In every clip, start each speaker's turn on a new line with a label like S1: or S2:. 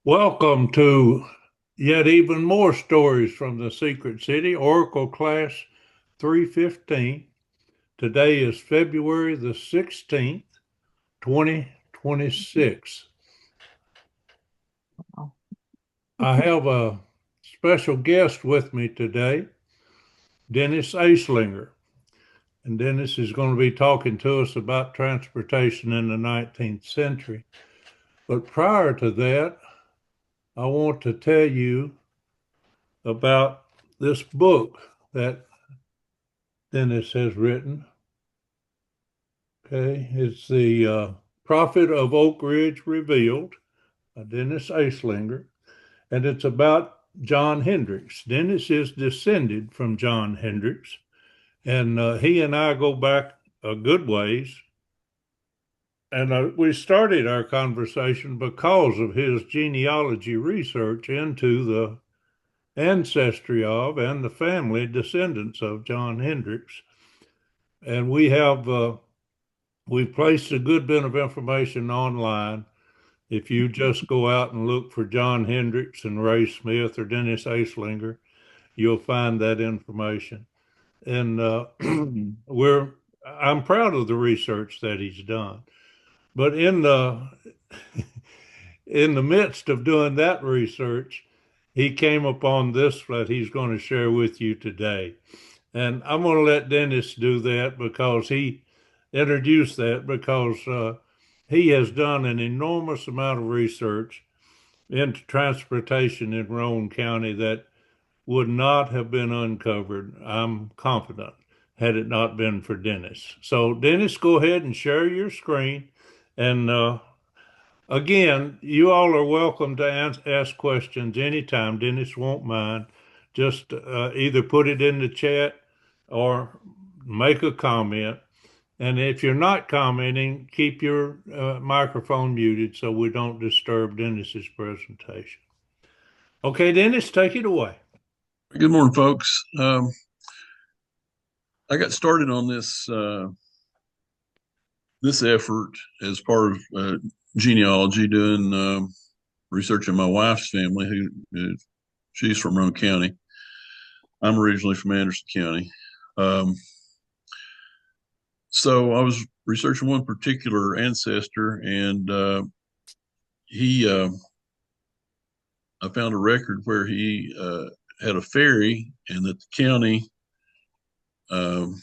S1: Welcome to yet even more stories from the Secret City, ORICL Class 315. Today is February the 16th, 2026. I have a special guest with me today, Dennis Aslinger. And Dennis is going to be talking to us about transportation in the 19th century. But prior to that, I want to tell you about this book that Dennis has written. Okay, it's the Prophet of Oak Ridge Revealed by Dennis Aslinger, and it's about John Hendricks. Dennis is descended from John Hendricks, and he and I go back a good ways. And we started our conversation because of his genealogy research into the ancestry of and the family descendants of John Hendricks. And we've placed a good bit of information online. If you just go out and look for John Hendricks and Ray Smith or Dennis Aslinger, you'll find that information. And I'm proud of the research that he's done. But in the midst of doing that research, he came upon this that he's going to share with you today. And I'm going to let Dennis do that because he introduced that because he has done an enormous amount of research into transportation in Roane County that would not have been uncovered, I'm confident, had it not been for Dennis. So, Dennis, go ahead and share your screen. And again, you all are welcome to ask questions anytime. Dennis won't mind. Just either put it in the chat or make a comment. And if you're not commenting, keep your microphone muted so we don't disturb Dennis's presentation. Okay, Dennis, take it away.
S2: Good morning, folks. I got started on this effort as part of genealogy, doing research on my wife's family. She's from Roane County. I'm originally from Anderson County. Um, so I was researching one particular ancestor, and he I found a record where he had a ferry, and that the county um,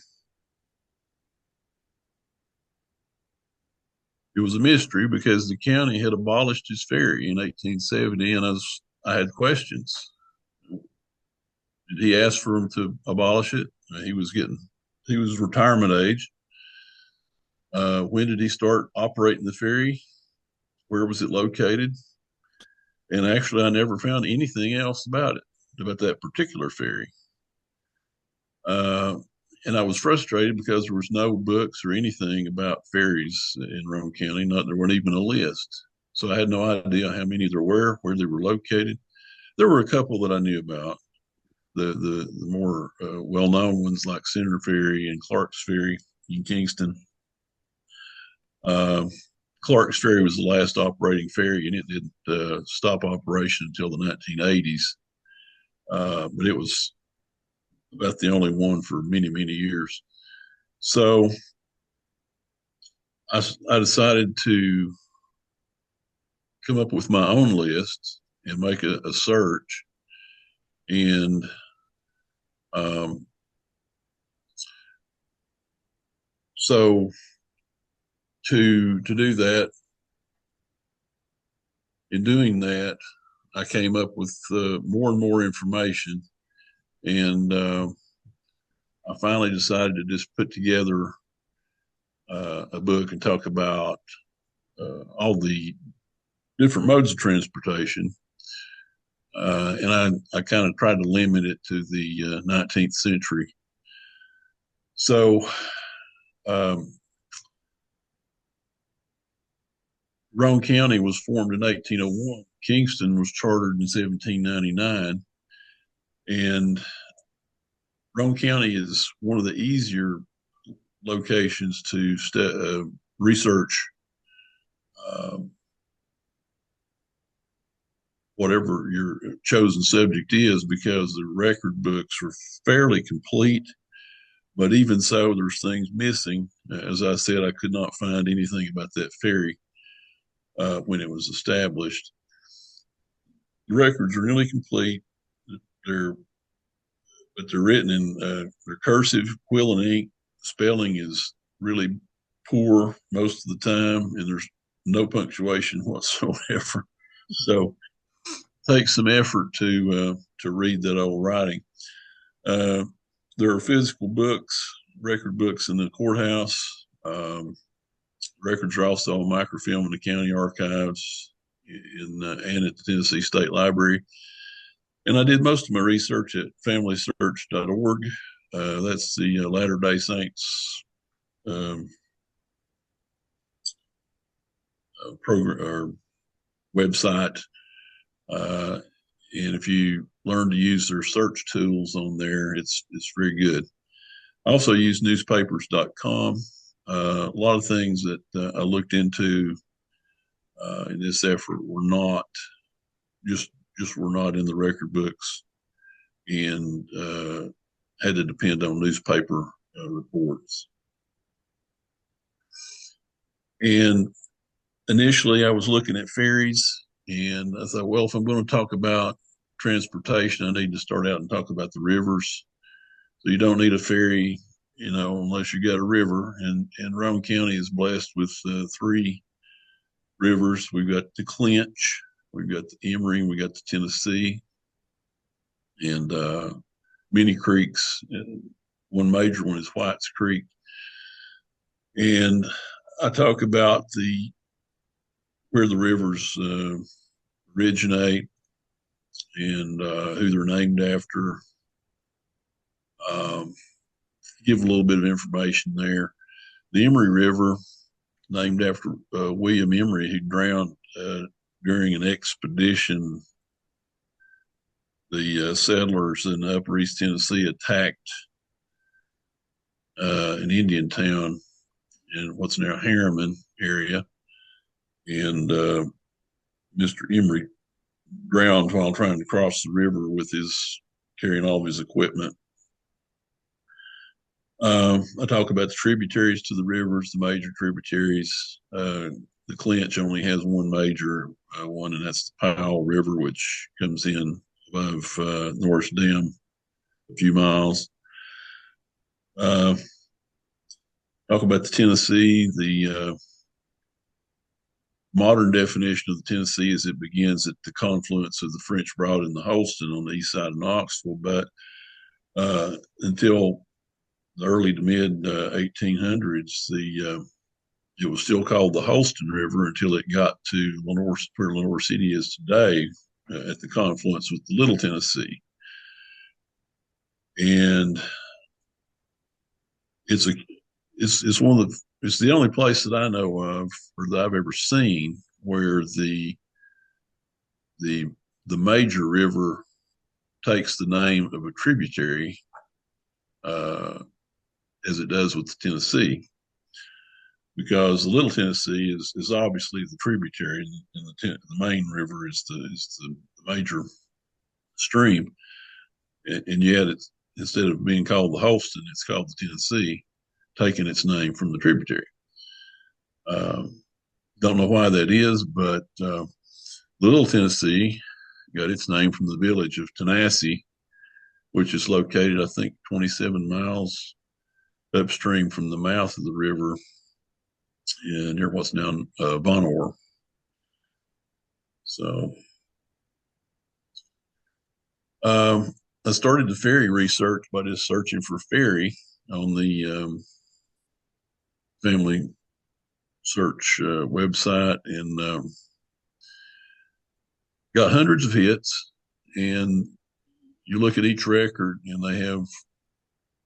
S2: it was a mystery because the county had abolished his ferry in 1870, and I had questions. Did he ask for him to abolish it? He was retirement age. When did he start operating the ferry? Where was it located? And actually, I never found anything else about that particular ferry. Uh, and I was frustrated because there was no books or anything about ferries in Roane County. Not There weren't even a list, so I had no idea how many there were, where they were located. There were a couple that I knew about, the more well known ones like Senator Ferry and Clark's Ferry in Kingston. Uh, Clark's Ferry was the last operating ferry, and it didn't stop operation until the 1980s. But it was about the only one for many, many years. So I decided to come up with my own list and make a search. And um, so to do that, in doing that, I came up with more and more information, and I finally decided to just put together a book and talk about all the different modes of transportation. And I kind of tried to limit it to the 19th century. So um, Roane County was formed in 1801. Kingston was chartered in 1799. And Roane County is one of the easier locations to research uh, whatever your chosen subject is, because the record books are fairly complete. But even so, there's things missing. As I said, I could not find anything about that ferry when it was established. The records are really complete. They're but they're written in they're cursive, quill and ink. Spelling is really poor most of the time, and there's no punctuation whatsoever. So it takes some effort to read that old writing. Uh, there are physical books, record books in the courthouse. Records are also on microfilm in the county archives and at the Tennessee State Library. And I did most of my research at familysearch.org. That's the Latter-day Saints um, program or website. And if you learn to use their search tools on there, it's very good. I also use newspapers.com. A lot of things that I looked into in this effort were not just were not in the record books, and had to depend on newspaper reports. And initially, I was looking at ferries, and I thought, well, if I'm going to talk about transportation, I need to start out and talk about the rivers. So you don't need a ferry, unless you got a river. And Roane County is blessed with three rivers. We've got the Clinch, we've got the Emory, we got the Tennessee, and many creeks. One major one is White's Creek. And I talk about where the rivers originate and who they're named after. Give a little bit of information there. The Emory River, named after William Emory, who drowned during an expedition. The settlers in Upper East Tennessee attacked an Indian town in what's now Harriman area, and Mr. Emory drowned while trying to cross the river with carrying all of his equipment. I talk about the tributaries to the rivers, the major tributaries. The Clinch only has one major one, and that's the Powell River, which comes in above Norris Dam a few miles. Talk about the Tennessee. The modern definition of the Tennessee is it begins at the confluence of the French Broad and the Holston on the east side of Knoxville. But until the early to mid 1800s, it was still called the Holston River until it got to where Lenore City is today, at the confluence with the Little Tennessee. And it's the only place that I know of or that I've ever seen where the major river takes the name of a tributary, as it does with the Tennessee, because the Little Tennessee is obviously the tributary, and the main river is the major stream, and yet it's, instead of being called the Holston, it's called the Tennessee, taking its name from the tributary. Don't know why that is, but Little Tennessee got its name from the village of Tanassi, which is located, I think, 27 miles upstream from the mouth of the river, near what's now Vonore. So I started the ferry research by just searching for ferry on the family search website, and got hundreds of hits. And you look at each record, and they have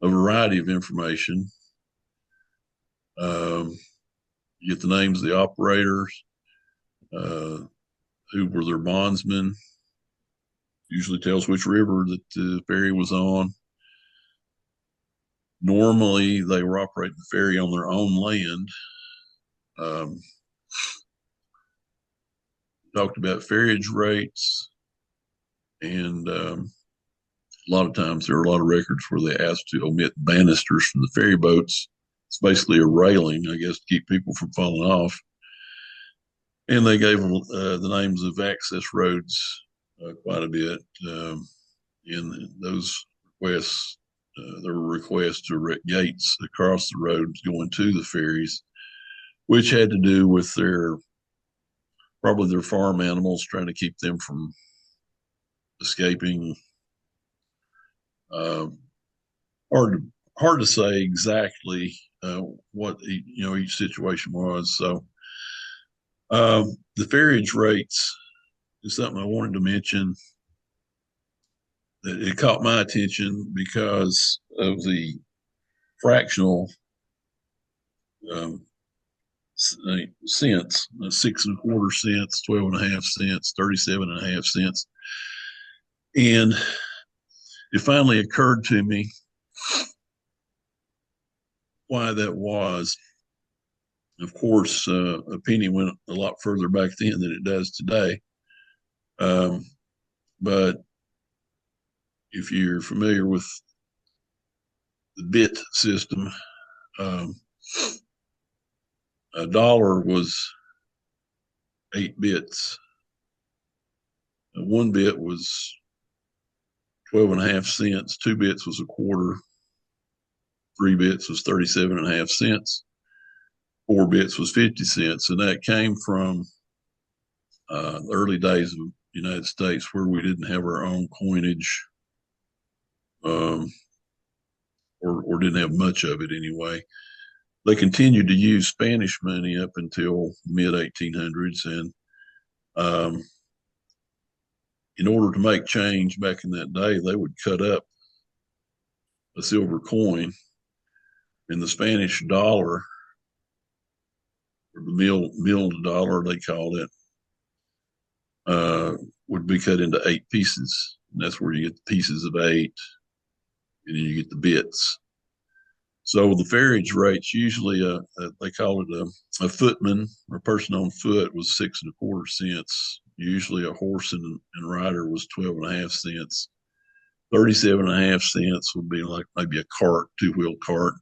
S2: a variety of information. You get the names of the operators, who were their bondsmen. Usually tells which river that the ferry was on. Normally, they were operating the ferry on their own land. Talked about ferriage rates. And a lot of times there are a lot of records where they asked to omit banisters from the ferry boats. It's basically a railing, I guess, to keep people from falling off. And they gave them the names of access roads quite a bit. In those requests, there were requests to erect gates across the roads going to the ferries, which had to do with probably their farm animals, trying to keep them from escaping. Uh, hard to hard to say exactly what each situation was. So the ferriage rates is something I wanted to mention. It caught my attention because of the fractional um, cents, 6.25 cents, 12.5 cents, 37.5 cents. And it finally occurred to me why that was. Of course, a penny went a lot further back then than it does today. But if you're familiar with the bit system, um, a dollar was 8 bits. One bit was 12.5 cents. 2 bits was a quarter. 3 bits was 37.5 cents. 4 bits was 50 cents. And that came from the early days of the United States, where we didn't have our own coinage, um, or didn't have much of it anyway. They continued to use Spanish money up until mid 1800s, and in order to make change back in that day, they would cut up a silver coin, and the Spanish dollar, or the milled dollar they called it, would be cut into 8 pieces. And that's where you get the pieces of 8, and then you get the bits. So the ferriage rates usually, they call it a footman or a person on foot was 6.25 cents. Usually a horse and rider was 12.5 cents. 37.5 cents would be like maybe a cart, 2-wheel cart,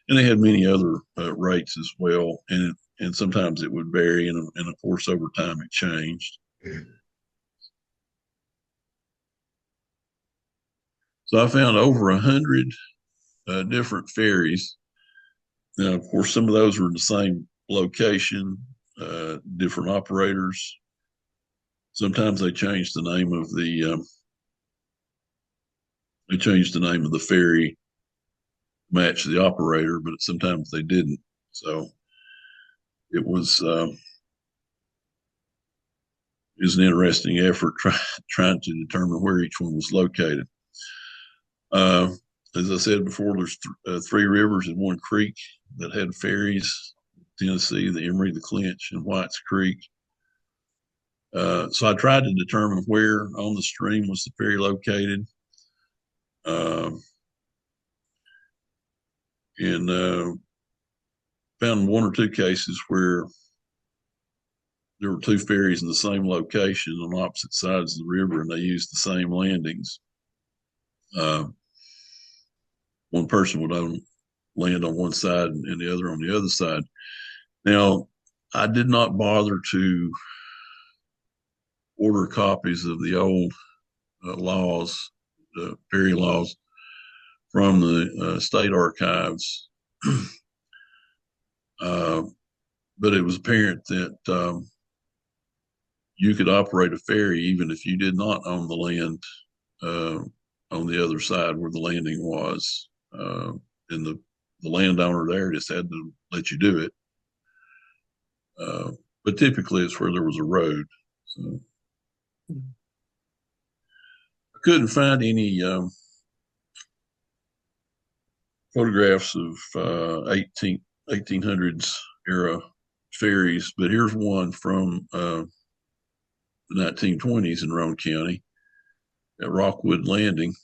S2: and they had many other rates as well. And sometimes it would vary, and of course over time it changed. So I found over 100 different ferries. Now, of course, some of those were in the same location, different operators. Sometimes they changed the name of the ferry to match the operator, but sometimes they didn't. So it was an interesting effort trying to determine where each one was located. As I said before, there's 3 rivers and 1 creek that had ferries: Tennessee, the Emory, the Clinch, and White's Creek. So I tried to determine where on the stream was the ferry located. And found 1 or 2 cases where there were 2 ferries in the same location on opposite sides of the river, and they used the same landings. One person would land on one side and the other on the other side. Now, I did not bother to order copies of the old laws, the ferry laws, from the state archives. But it was apparent that you could operate a ferry even if you did not own the land on the other side where the landing was. And the landowner there just had to let you do it. But typically it's where there was a road. So I couldn't find any photographs of 1800s era ferries, but here's one from the 1920s in Roane County at Rockwood Landing.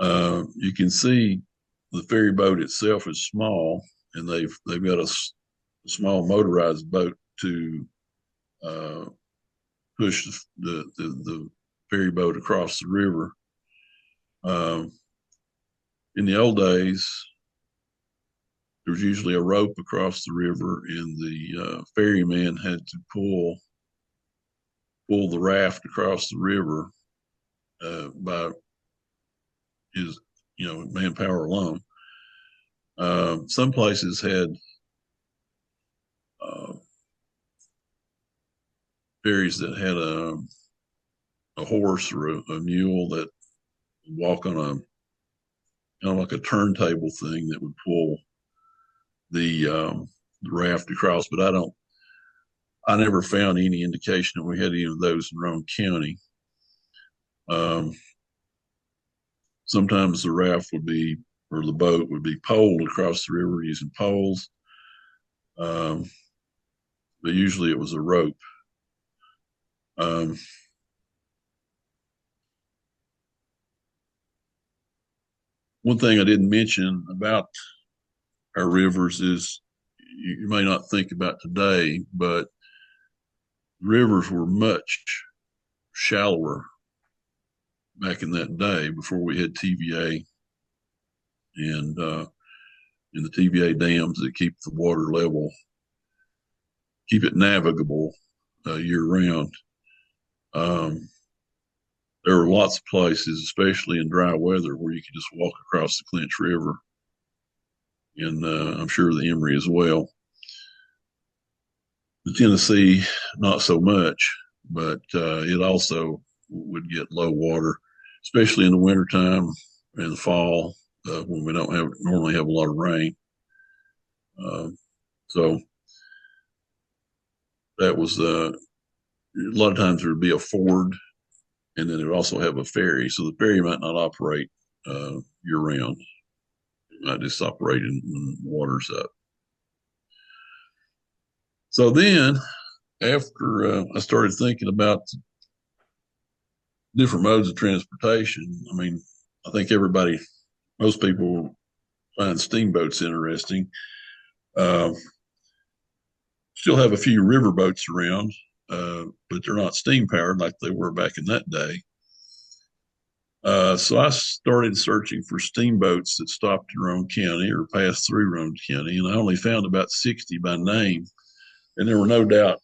S2: You can see the ferry boat itself is small, and they've got a small motorized boat to push the ferry boat across the river. Um, in the old days, there was usually a rope across the river, and the ferryman had to pull the raft across the river by his manpower alone. Some places had uh, ferries that had a horse or a mule that would walk on a like a turntable thing that would pull the raft across. But I never found any indication that we had any of those in Roane County. Um, Sometimes the raft would be, or the boat would be poled across the river using poles, um, but usually it was a rope. Um, One thing I didn't mention about our rivers is you may not think about today, but rivers were much shallower back in that day before we had TVA and the TVA dams that keep the water level, keep it navigable year round. Um, there were lots of places, especially in dry weather, where you could just walk across the Clinch River, and I'm sure the Emory as well. The Tennessee, not so much, but it also would get low water, especially in the wintertime and the fall when we don't normally have a lot of rain. Uh, so that was a lot of times there would be a ford, and then it would also have a ferry. So the ferry might not operate year round; it might just operate when the water's up. So then, after I started thinking about different modes of transportation, I mean, I think most people find steamboats interesting. Uh, Still have a few river boats around, but they're not steam powered like they were back in that day. So I started searching for steamboats that stopped in Roane County or passed through Roane County, and I only found about 60 by name. And there were no doubt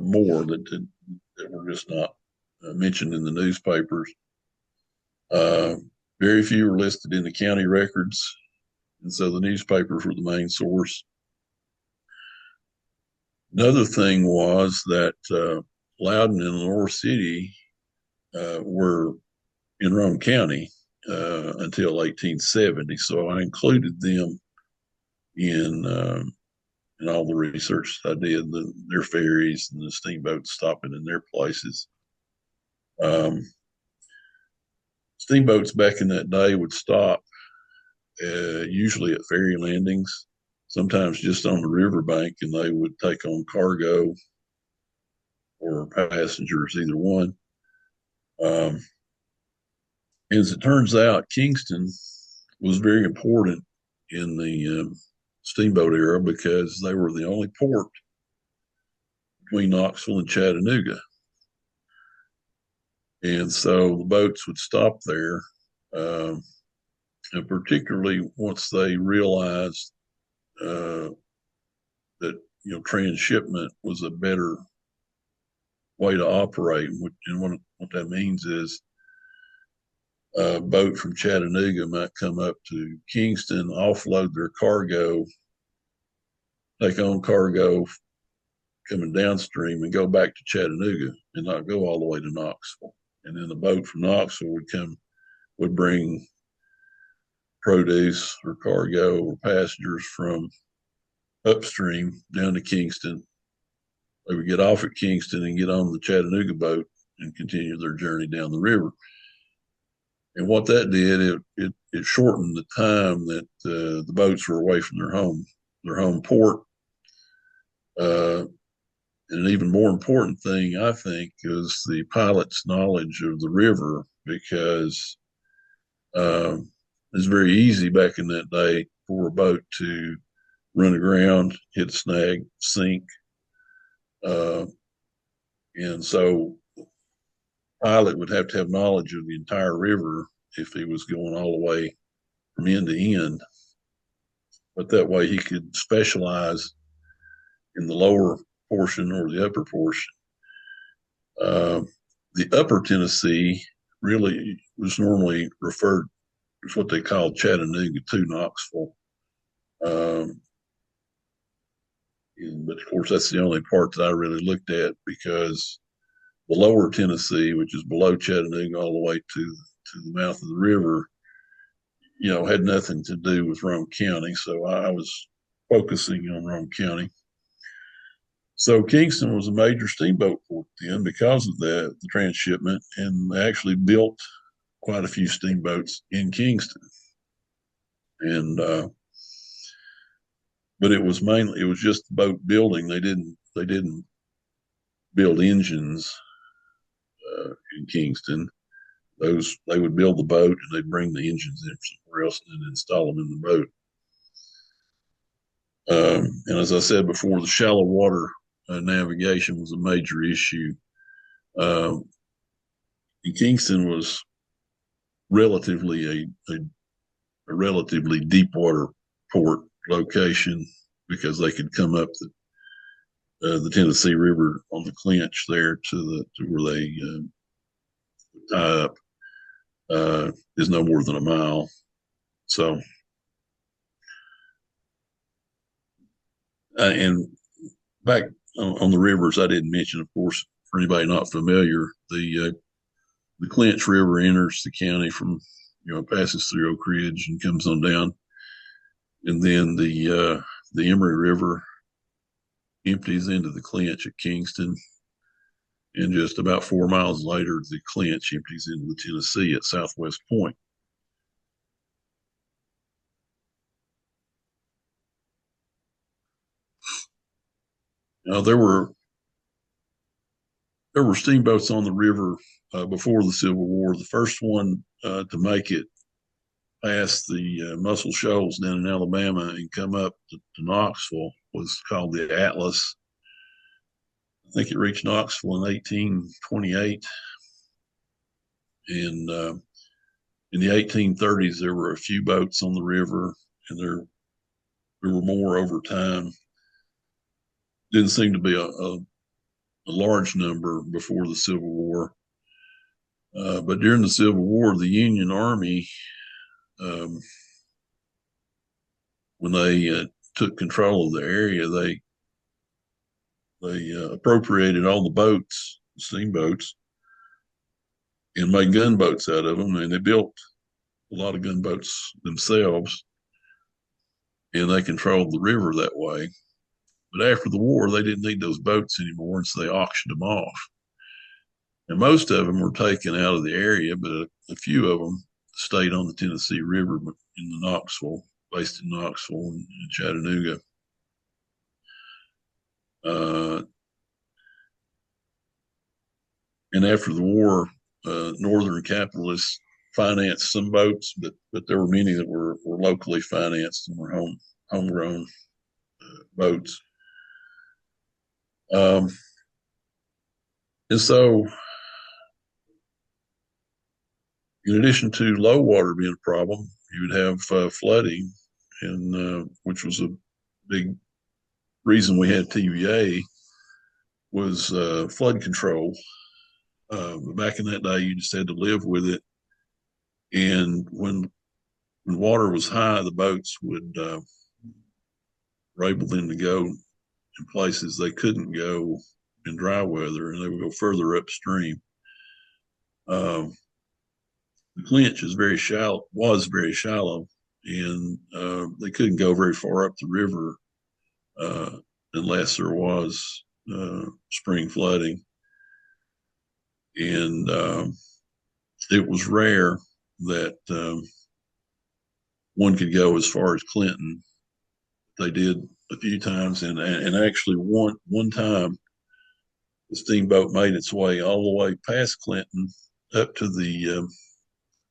S2: more that were just not mentioned in the newspapers. Uh, Very few were listed in the county records, and so the newspapers were the main source. Another thing was that Loudon and Lenore City were in Roane County until 1870, so I included them in in all the research I did, their ferries and the steamboats stopping in their places. Um, Steamboats back in that day would stop usually at ferry landings, sometimes just on the riverbank, and they would take on cargo or passengers, either one. Um, as it turns out, Kingston was very important in the steamboat era because they were the only port between Knoxville and Chattanooga. And so the boats would stop there, um, and particularly once they realized uh, that transshipment was a better way to operate. And what that means is a boat from Chattanooga might come up to Kingston, offload their cargo, take on cargo coming downstream, and go back to Chattanooga and not go all the way to Knoxville. And then the boat from Knoxville would bring produce or cargo or passengers from upstream down to Kingston. They would get off at Kingston and get on the Chattanooga boat and continue their journey down the river. And what that did, it shortened the time that the boats were away from their home port. And an even more important thing, I think, is the pilot's knowledge of the river, because it's very easy back in that day for a boat to run aground, hit a snag, sink. Uh, And so pilot would have to have knowledge of the entire river if he was going all the way from end to end. But that way he could specialize in the lower portion or the upper portion. Uh, the upper Tennessee really was normally referred as what they called Chattanooga to Knoxville. Um, but of course, that's the only part that I really looked at because the lower Tennessee, which is below Chattanooga all the way to the mouth of the river, had nothing to do with Roane County. So I was focusing on Roane County. So Kingston was a major steamboat port then because of that, the transshipment, and they actually built quite a few steamboats in Kingston. And but it was just boat building. They didn't build engines in Kingston. Those they would build the boat and they'd bring the engines in somewhere else and then install them in the boat. And as I said before, the shallow water navigation was a major issue. Um, Kingston was relatively a relatively deep water port location because they could come up the Tennessee River on the clinch there to where they tie up is no more than a mile. So, and back on the rivers, I didn't mention, of course, for anybody not familiar, the Clinch River enters the county from passes through Oak Ridge and comes on down, and then the Emory River empties into the Clinch at Kingston, and just about 4 miles later, the Clinch empties into the Tennessee at Southwest Point. Now there were steamboats on the river before the Civil War. The first one to make it past the Muscle Shoals down in Alabama and come up to Knoxville was called the Atlas. I think it reached Knoxville in 1828. And in the 1830s, there were a few boats on the river, and there were more over time. Didn't seem to be a large number before the Civil War. But during the Civil War, the Union Army, um, when they took control of the area, they appropriated all the boats, steamboats, and made gunboats out of them. And they built a lot of gunboats themselves, and they controlled the river that way. But after the war, they didn't need those boats anymore, and so they auctioned them off. And most of them were taken out of the area, but a few of them stayed on the Tennessee River in the Knoxville, based in Knoxville and Chattanooga. Uh, and after the war, Northern capitalists financed some boats, but there were many that were locally financed and were homegrown boats. And so, in addition to low water being a problem, you would have flooding, and which was a big reason we had TVA was flood control. Back in that day, you just had to live with it, and when water was high, the boats were able then to go in places they couldn't go in dry weather, and they would go further upstream. Um, the Clinch is very shallow, was very shallow, and they couldn't go very far up the river uh, unless there was spring flooding. And it was rare that one could go as far as Clinton. They did a few times, and actually one time the steamboat made its way all the way past Clinton up to the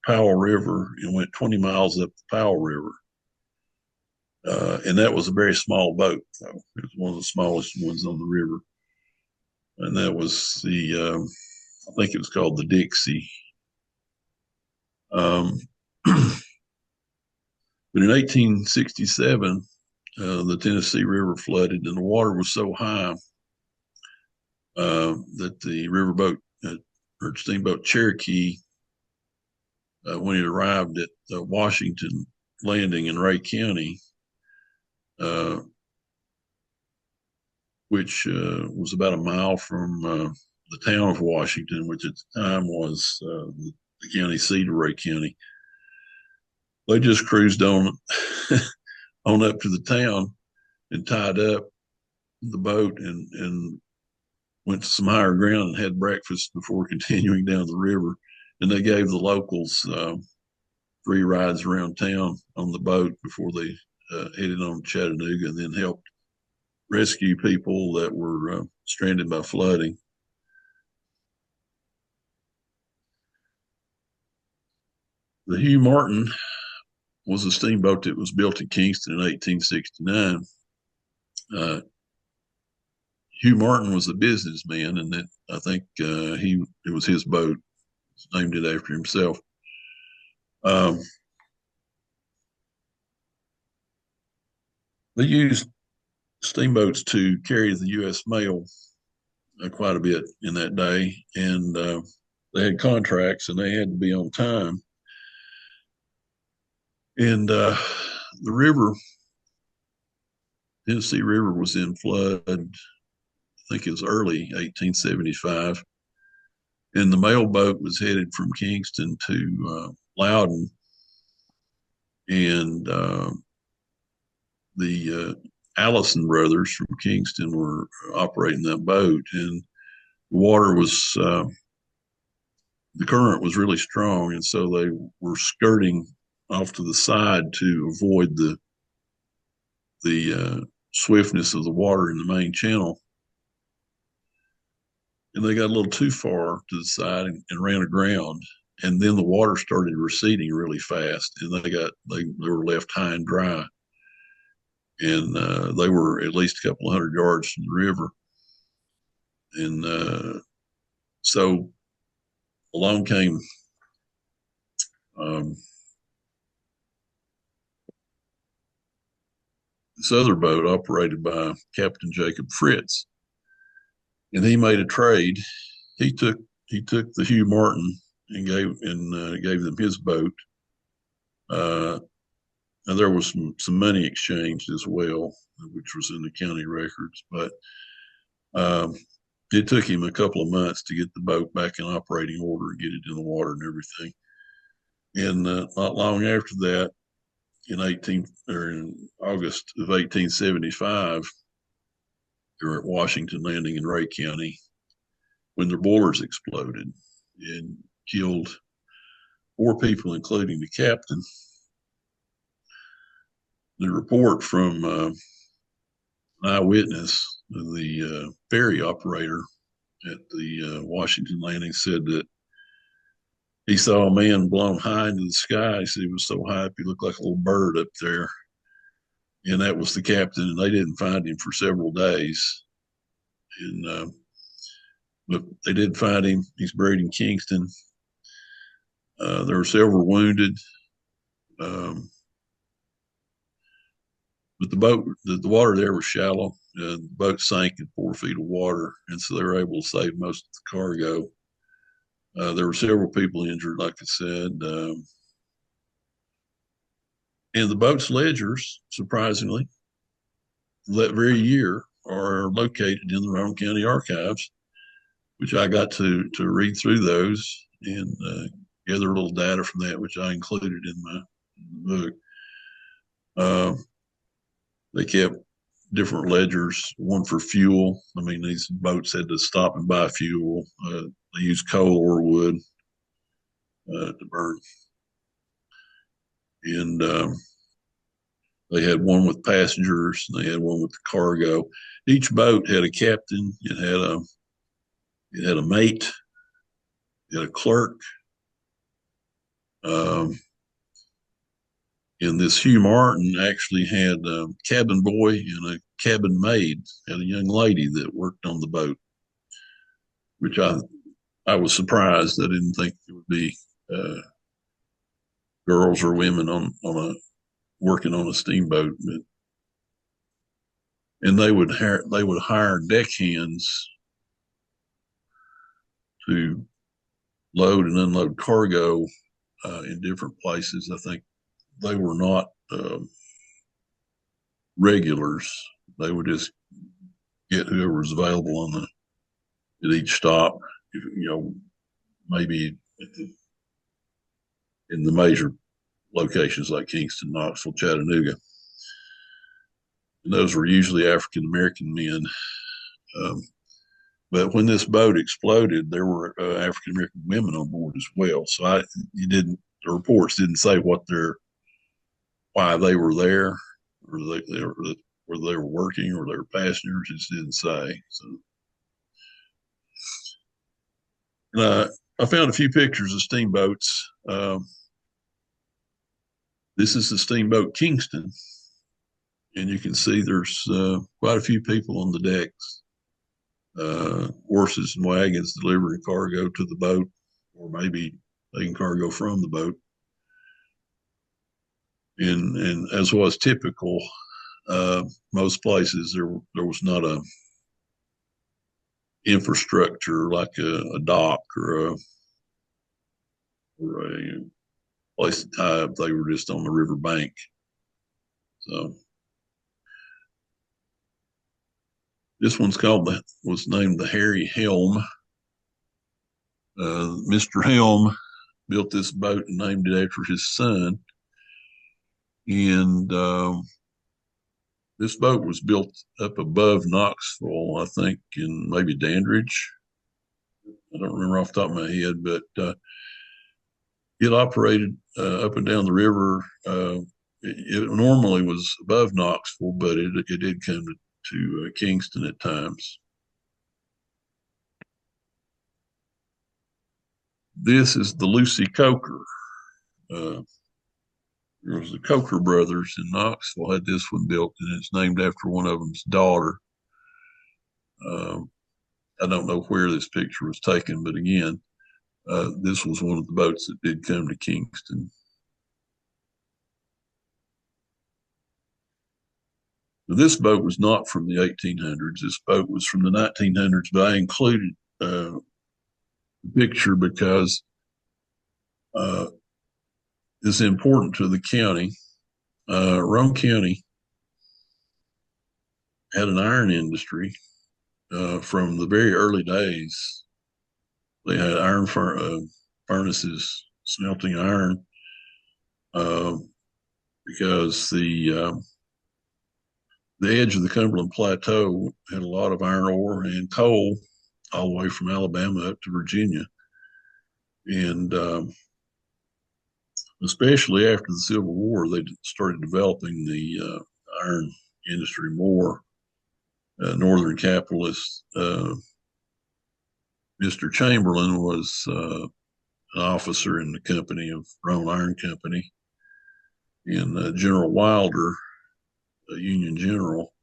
S2: Powell River and went 20 miles up the Powell River. And that was a very small boat. So it was one of the smallest ones on the river. and that was I think it was called the Dixie. Um, but in 1867, the Tennessee River flooded, and the water was so high that the riverboat or steamboat Cherokee, when it arrived at Washington Landing in Ray County, uh, which was about a mile from the town of Washington, which at the time was the county seat of Ray County. They just cruised on on up to the town and tied up the boat and went to some higher ground and had breakfast before continuing down the river. And they gave the locals free rides around town on the boat before they headed on to Chattanooga, and then helped rescue people that were stranded by flooding. The Hugh Martin was a steamboat that was built in Kingston in 1869. Uh, Hugh Martin was a businessman, and that I think it was his boat. He named it after himself. Um, they used steamboats to carry the U.S. mail quite a bit in that day, and they had contracts and they had to be on time. And the river, Tennessee River, was in flood. I think it was early 1875, and the mail boat was headed from Kingston to Loudon, and the Allison brothers from Kingston were operating that boat, and the water was the current was really strong, and so they were skirting off to the side to avoid the swiftness of the water in the main channel. And they got a little too far to the side and ran aground. And then the water started receding really fast, and they were left high and dry. And they were at least a couple of hundred yards from the river. And so along came this other boat operated by Captain Jacob Fritz, and he made a trade. He took the Hugh Martin and gave them his boat. And there was some money exchanged as well, which was in the county records. But it took him a couple of months to get the boat back in operating order and get it in the water and everything. And not long after that, in August of 1875, they were at Washington Landing in Ray County when their boilers exploded and killed 4 people, including the captain. The report from an eyewitness, the ferry operator at the Washington Landing, said that he saw a man blown high into the sky. He said he was so high he looked like a little bird up there. And that was the captain, and they didn't find him for several days. And but they did find him. He's buried in Kingston. There were several wounded. But the water there was shallow. The boat sank in 4 feet of water, and so they were able to save most of the cargo. There were several people injured, like I said. And the boat's ledgers, surprisingly, that very year are located in the Roane County Archives, which I got to read through those and gather a little data from that, which I included in my book. They kept different ledgers, one for fuel. I mean, these boats had to stop and buy fuel. They used coal or wood to burn. And they had one with passengers, and they had one with the cargo. Each boat had a captain. It had a mate. It had a clerk. And this Hugh Martin actually had a cabin boy and a cabin maid, and a young lady that worked on the boat. which I was surprised. I didn't think there would be uh, girls or women on a working on a steamboat, and they would hire deckhands to load and unload cargo in different places. I think they were not regulars. They would just get whoever was available at each stop. You know, maybe in the major locations like Kingston, Knoxville, Chattanooga. And those were usually African American men. Um, but when this boat exploded, there were African American women on board as well. So the reports didn't say why they were there, or whether they were working or they were passengers. It just didn't say. So, I found a few pictures of steamboats. This is the steamboat Kingston, and you can see there's quite a few people on the decks, horses and wagons delivering cargo to the boat, or maybe taking cargo from the boat. And as was typical, most places there was not a infrastructure like a dock or a place to tie up. They were just on the river bank. So this one's was named the Harry Helm. Mr. Helm built this boat and named it after his son. And this boat was built up above Knoxville, I think, in maybe Dandridge. I don't remember off the top of my head, but it operated up and down the river. It normally was above Knoxville, but it did come to Kingston at times. This is the Lucy Coker. There was the Coker brothers in Knoxville had this one built, and it's named after one of them's daughter. I don't know where this picture was taken, but again, this was one of the boats that did come to Kingston. This boat was not from the 1800s. This boat was from the 1900s, but I included the picture because it's important to the county. Roane County had an iron industry from the very early days. They had iron furnaces smelting iron because the edge of the Cumberland Plateau had a lot of iron ore and coal all the way from Alabama up to Virginia. And especially after the Civil War, they started developing the iron industry more. Northern capitalist Mr. Chamberlain was an officer in the company of Roane Iron Company, and General Wilder, a Union general,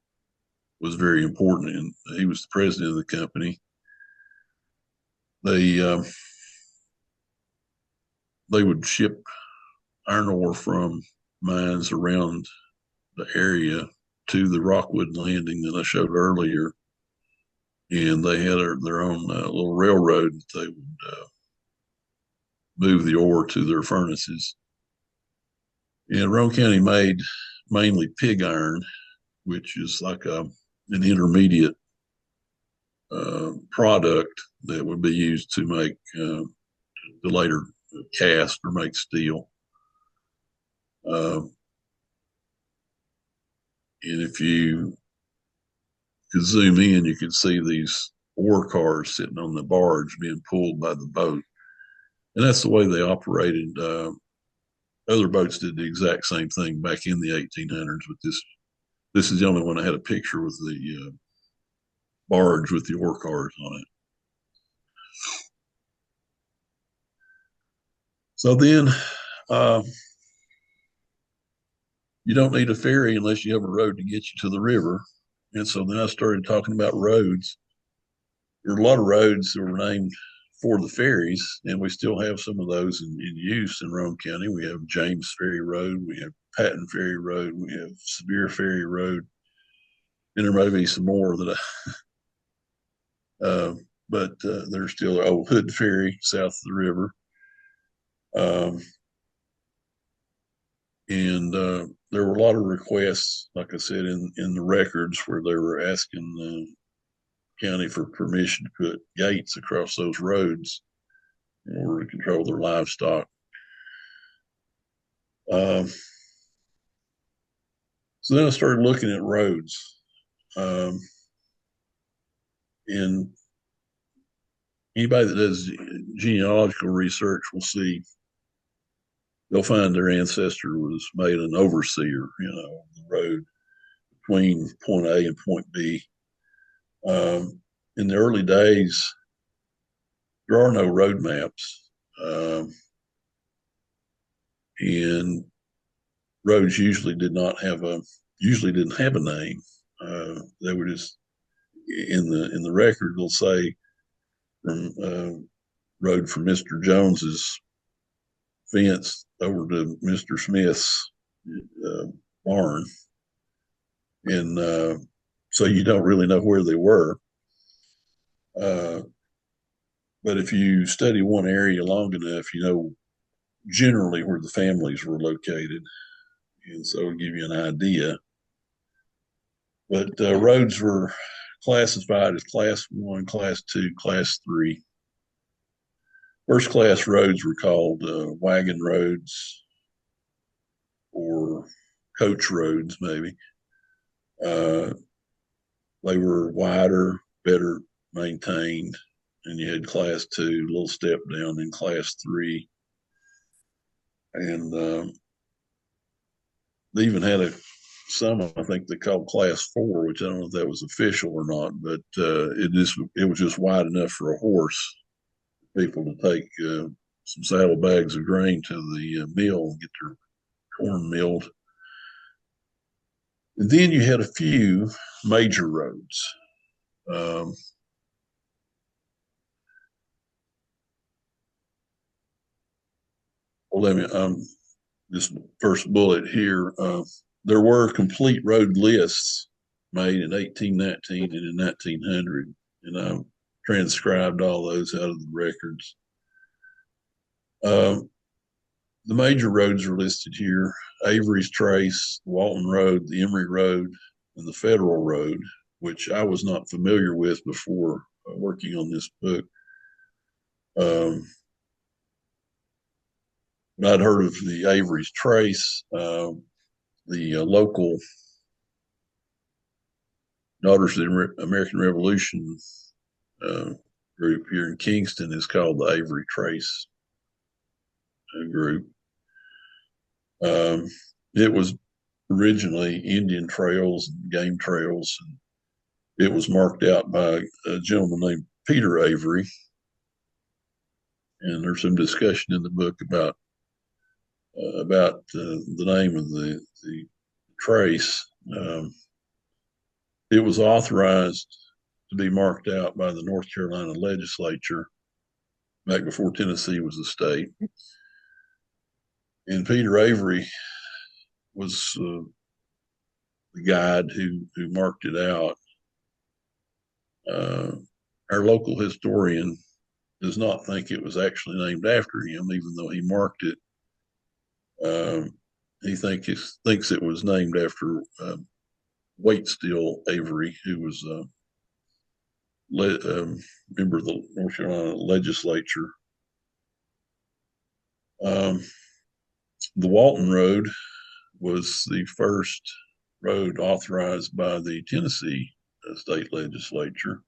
S2: was very important, and he was the president of the company. They would ship iron ore from mines around the area to the Rockwood landing that I showed earlier, and they had their own little railroad that they would move the ore to their furnaces. And Roane County made mainly pig iron, which is like an intermediate product that would be used to make the later cast or make steel. And if you could zoom in, you could see these ore cars sitting on the barge being pulled by the boat. And that's the way they operated. Other boats did the exact same thing back in the 1800s, but this is the only one I had a picture with the barge with the ore cars on it. So then you don't need a ferry unless you have a road to get you to the river. And so then I started talking about roads. there are a lot of roads that were named for the ferries, and we still have some of those in use in Roane County. We have James Ferry Road, we have Patton Ferry Road, we have Sevier Ferry Road, and there may be some more that but there's still Old Hood Ferry south of the river. Um, and there were a lot of requests, like I said, in the records where they were asking the county for permission to put gates across those roads in order to control their livestock. Um, so then I started looking at roads. And anybody that does genealogical research will see they'll find their ancestor was made an overseer, the road between point A and point B. In the early days, there are no road maps, and roads usually didn't have a name. They were just in the record. They'll say from road from Mr. Jones's fence over to Mr. Smith's barn, and so you don't really know where they were. But if you study one area long enough, you know generally where the families were located, and so it'll give you an idea. But roads were classified as Class 1, Class 2, Class 3. First class roads were called wagon roads or coach roads, maybe. Uh, they were wider, better maintained, and you had Class 2, a little step down in Class 3. And they even had some I think they called Class 4, which I don't know if that was official or not, but it was just wide enough for a horse, people to take some saddlebags of grain to the mill and get their corn milled. And then you had a few major roads. Um, well, let me this first bullet here. There were complete road lists made in 1819 and in 1900, and I transcribed all those out of the records. The major roads are listed here: Avery's Trace, Walton Road, the Emory Road, and the Federal Road, which I was not familiar with before working on this book. But I'd heard of the Avery's Trace, the local Daughters of the American Revolution group here in Kingston is called the Avery Trace group. It was originally Indian trails and game trails, and it was marked out by a gentleman named Peter Avery. And there's some discussion in the book about the name of the trace. It was authorized to be marked out by the North Carolina legislature back before Tennessee was a state. And Peter Avery was the guide who marked it out. Our local historian does not think it was actually named after him, even though he marked it. He thinks it was named after Waitstill Avery, who was a member of the North Carolina legislature. The Walton Road was the first road authorized by the Tennessee state legislature.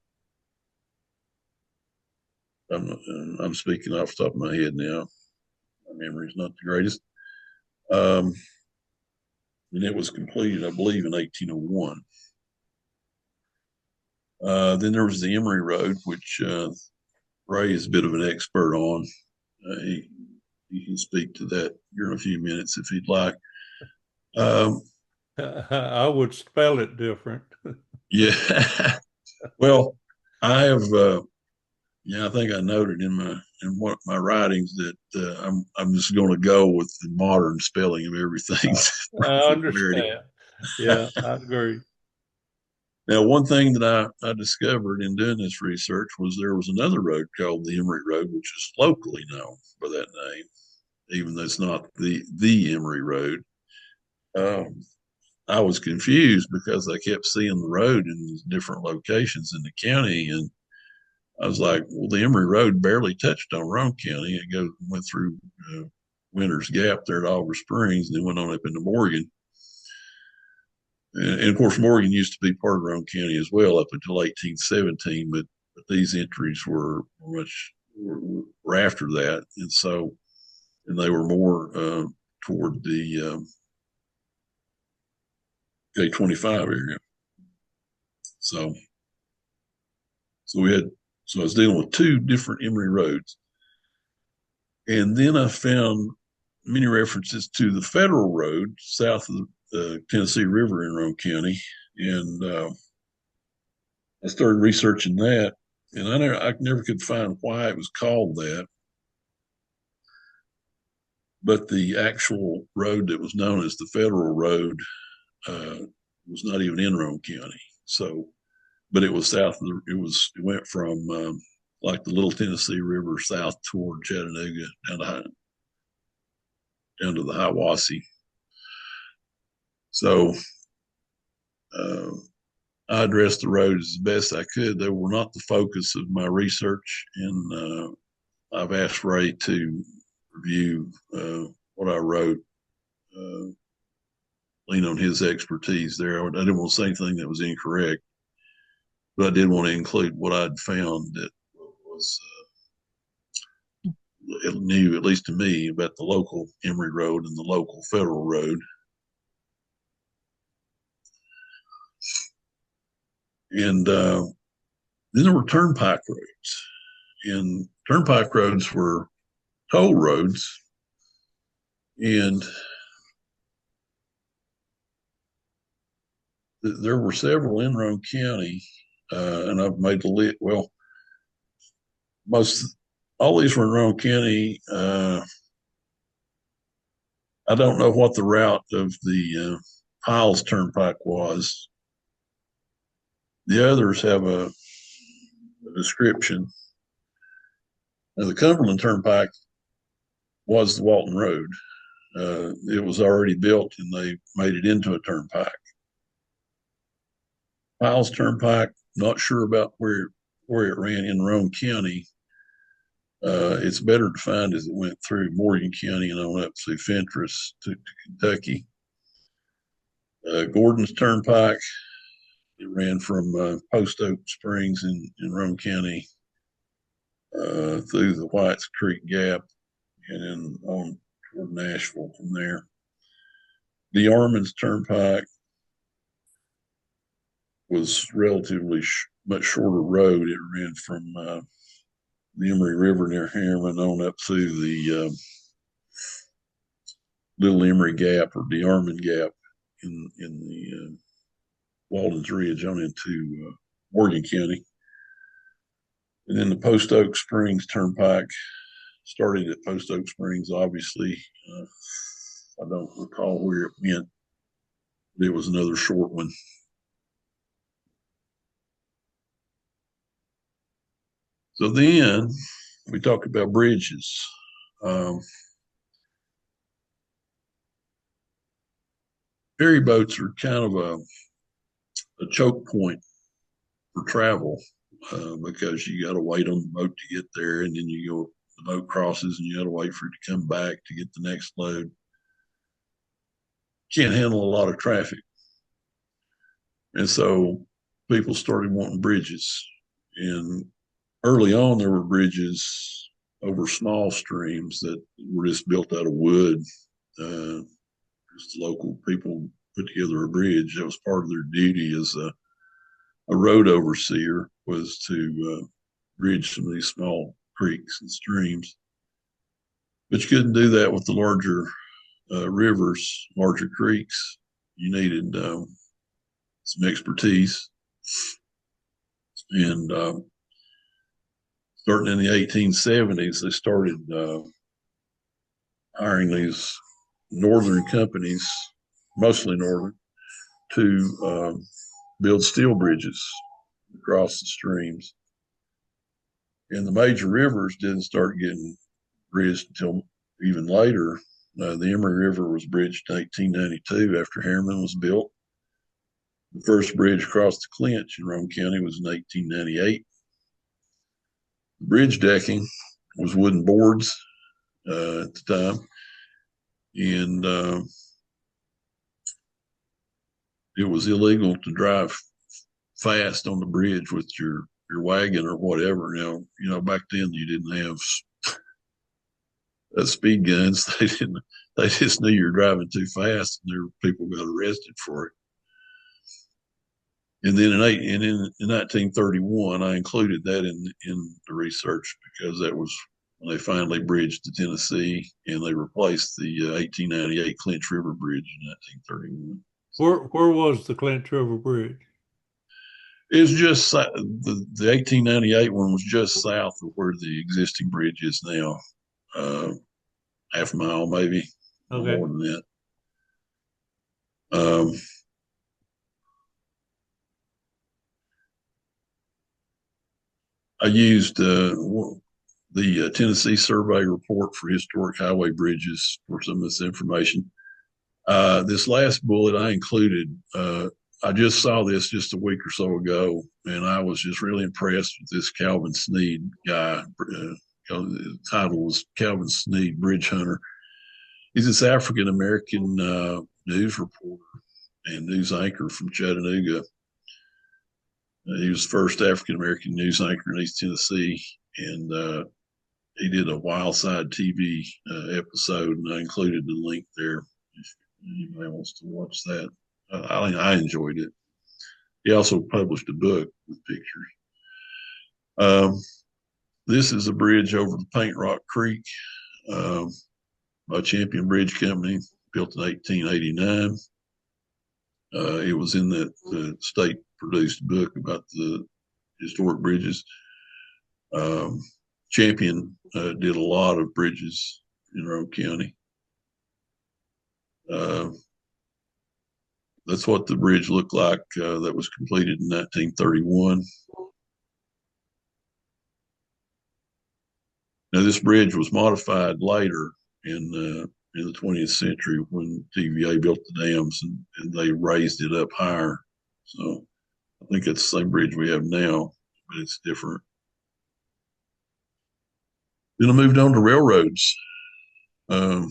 S2: I'm speaking off the top of my head now. My memory's not the greatest. And it was completed, I believe, in 1801. Then there was the Emory Road, which Ray is a bit of an expert on. He can speak to that here in a few minutes if he'd like.
S1: I would spell it different.
S2: Yeah. Well, I have Yeah, I think I noted in one of my writings that I'm just going to go with the modern spelling of everything
S1: Uh, I
S2: for clarity.
S1: understand. Yeah, I agree.
S2: Now, one thing that I discovered in doing this research was there was another road called the Emory Road, which is locally known by that name, even though it's not the Emory Road. Um, I was confused because I kept seeing the road in different locations in the county, and I was like, "Well, the Emory Road barely touched on Roane County. It went through uh, Winter's Gap there at Oliver Springs, and then went on up into Morgan. And of course, Morgan used to be part of Roane County as well up until 1817, but these entries were after that, and they were more toward the K-25 area. So so we had so I was dealing with two different Emory roads, and then I found many references to the federal road south of the Tennessee River in Roane County, and I started researching that, and I never could find why it was called that. But the actual road that was known as the Federal Road uh, was not even in Roane County. So, but it was south of it went from like the Little Tennessee River south toward Chattanooga down to the Hiwassee. So uh, I addressed the roads as best I could. They were not the focus of my research, and I've asked Ray to review what I wrote, uh, lean on his expertise there. I didn't want to say anything that was incorrect, but I did want to include what I'd found that was new, at least to me, about the local Emory Road and the local Federal Road. And then there were turnpike roads, and turnpike roads were toll roads, and there were several in Roane County, and I've made the list. Well, most all these were in Roane County. I don't know what the route of the Piles Turnpike was. The others have a description. Now, the Cumberland Turnpike was the Walton Road. It was already built, and they made it into a turnpike. Piles Turnpike, not sure about where it ran in Roane County. It's better defined as it went through Morgan County and on up through Fentress to Kentucky. Gordon's Turnpike, it ran from Post Oak Springs in Roane County through the Whites Creek Gap and then on toward Nashville from there. The Armands Turnpike was relatively much shorter road. It ran from the Emory River near Harriman on up through the Little Emory Gap or the Armand Gap in the Walden's Ridge on into Morgan County. And then the Post Oak Springs Turnpike started at Post Oak Springs, obviously. I don't recall where it went, but it was another short one. So then we talk about bridges. Um, Ferry boats are kind of a choke point for travel because you got to wait on the boat to get there, and then the boat crosses, and you got to wait for it to come back to get the next load. Can't handle a lot of traffic, and so people started wanting bridges. And early on, there were bridges over small streams that were just built out of wood. Just local people put together a bridge. That was part of their duty as a road overseer was to bridge some of these small creeks and streams. But you couldn't do that with the larger rivers, larger creeks. You needed some expertise, and starting in the 1870s, they started hiring these northern companies, mostly northern, to build steel bridges across the streams. And the major rivers didn't start getting bridged until even later. The Emory River was bridged in 1892 after Harriman was built. The first bridge across the Clinch in Roane County was in 1898. The bridge decking was wooden boards at the time, and it was illegal to drive fast on the bridge with your wagon or whatever. Back then you didn't have speed guns. They didn't. They just knew you were driving too fast, and there were people got arrested for it. And then in 1931, I included that in the research because that was when they finally bridged to Tennessee, and they replaced the 1898 Clinch River Bridge in 1931.
S1: Where was the Clinch River Bridge?
S2: It's just the 1898 one was just south of where the existing bridge is now, half a mile maybe, no
S1: Okay.
S2: more than that. Um, I used the Tennessee Survey Report for Historic Highway Bridges for some of this information. This last bullet I included, I just saw this just a week or so ago, and I was just really impressed with this Calvin Sneed guy. The title was Calvin Sneed, Bridge Hunter. He's this African American news reporter and news anchor from Chattanooga. He was the first African American news anchor in East Tennessee, and he did a Wildside TV episode, and I included the link there if anybody wants to watch that. I enjoyed it. He also published a book with pictures. This is a bridge over the Paint Rock Creek by Champion Bridge Company, built in 1889. It was in the state-produced book about the historic bridges. Champion did a lot of bridges in Roane County. That's what the bridge looked like that was completed in 1931. Now, this bridge was modified later in the 20th century when TVA built the dams and they raised it up higher. So I think it's the same bridge we have now, but it's different. Then I moved on to railroads. Um,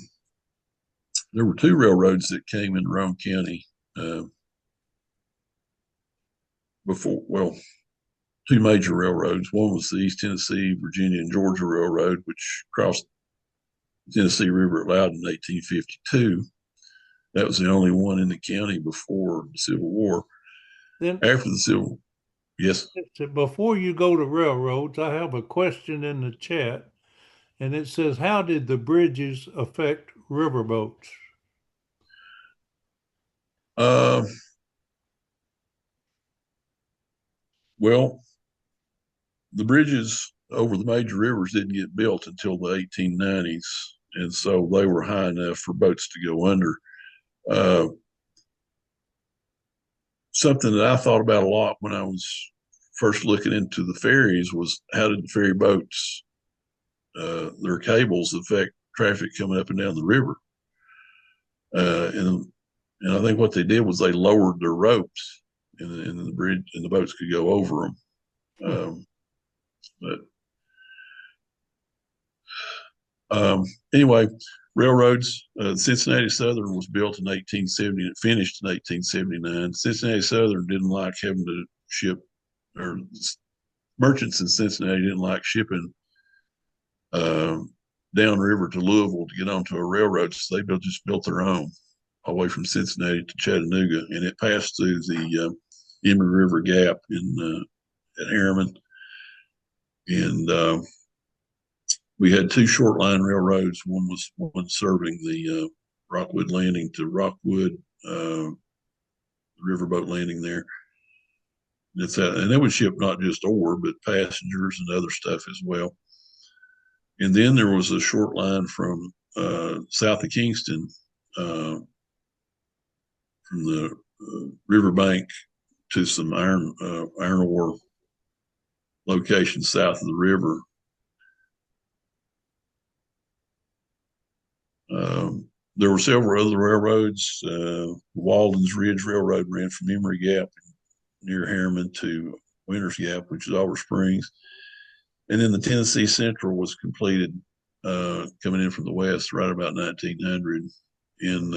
S2: there were two railroads that came in Roane County before, two major railroads. One was the East Tennessee, Virginia, and Georgia Railroad, which crossed the Tennessee River at Loudon in 1852. That was the only one in the county before the Civil War.
S1: Then,
S2: After the Civil, yes.
S1: before you go to railroads, I have a question in the chat, and it says, "How did the bridges affect riverboats?"
S2: Uh, well, the bridges over the major rivers didn't get built until the 1890s, and so they were high enough for boats to go under. Uh, Something that I thought about a lot when I was first looking into the ferries was how did the ferry boats, their cables affect traffic coming up and down the river? And I think what they did was they lowered their ropes, and the bridge and the boats could go over them. Um, but Anyway, railroads. Cincinnati Southern was built in 1870 and finished in 1879. Cincinnati Southern didn't like having to ship, or merchants in Cincinnati didn't like shipping downriver to Louisville to get onto a railroad, so they just built their own away from Cincinnati to Chattanooga, and it passed through the Emory River Gap at Harriman, and we had two short line railroads. One was serving the Rockwood Landing to Rockwood, the riverboat landing there, And it would ship not just ore, but passengers and other stuff as well. And then there was a short line from south of Kingston, uh, from the riverbank to some iron ore locations south of the river. There were several other railroads. Walden's Ridge Railroad ran from Emory Gap near Harriman to Winters Gap, which is Oliver Springs. And then the Tennessee Central was completed coming in from the west right about 1900. And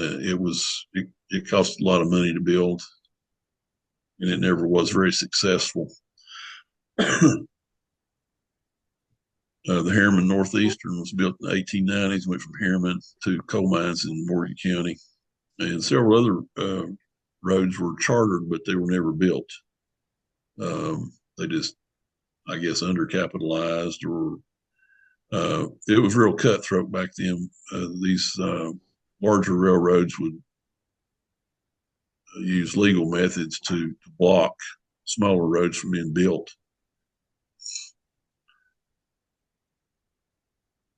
S2: it cost a lot of money to build, and it never was very successful. The Harriman Northeastern was built in the 1890s, went from Harriman to coal mines in Morgan County. And several other roads were chartered, but they were never built. They just, I guess, undercapitalized, or it was real cutthroat back then. These larger railroads would use legal methods to block smaller roads from being built.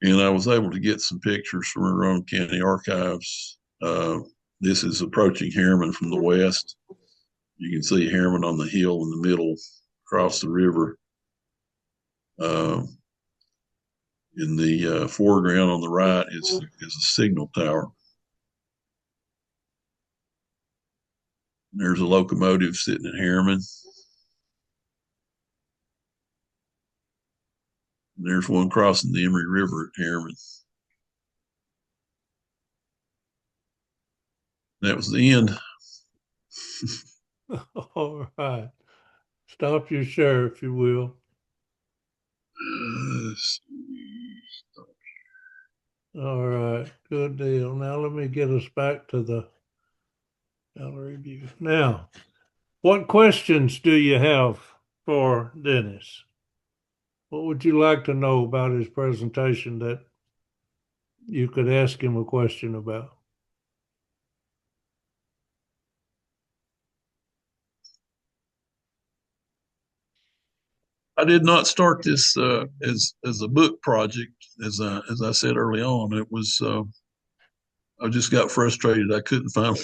S2: And I was able to get some pictures from the Roane County Archives. This is approaching Harriman from the west. You can see Harriman on the hill in the middle, across the river. In the foreground on the right is a signal tower. There's a locomotive sitting at Harriman. And there's one crossing the Emory River at Harriman. That was the end.
S1: All right. Stop your share, if you will. All right. Good deal. Now let me get us back to the gallery view. Now, what questions do you have for Dennis? What would you like to know about his presentation that you could ask him a question about?
S2: I did not start this as a book project, as I said early on. It was I just got frustrated. I couldn't find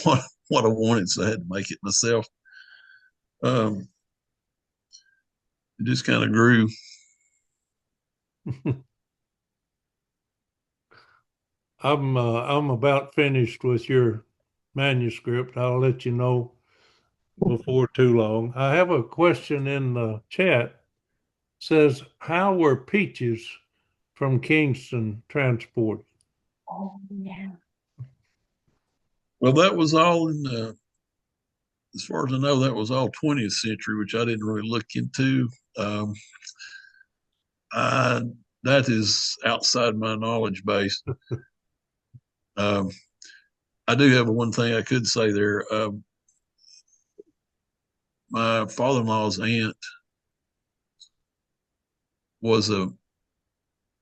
S2: what I wanted, so I had to make it myself. Um, it just kind of grew.
S1: I'm about finished with your manuscript. I'll let you know before too long. I have a question in the chat. It says, how were peaches from Kingston transported?
S3: Oh, yeah.
S2: Well, that was all as far as I know, that was all 20th century, which I didn't really look into. Um, I, that is outside my knowledge base. Um, I do have one thing I could say there. My father-in-law's aunt was a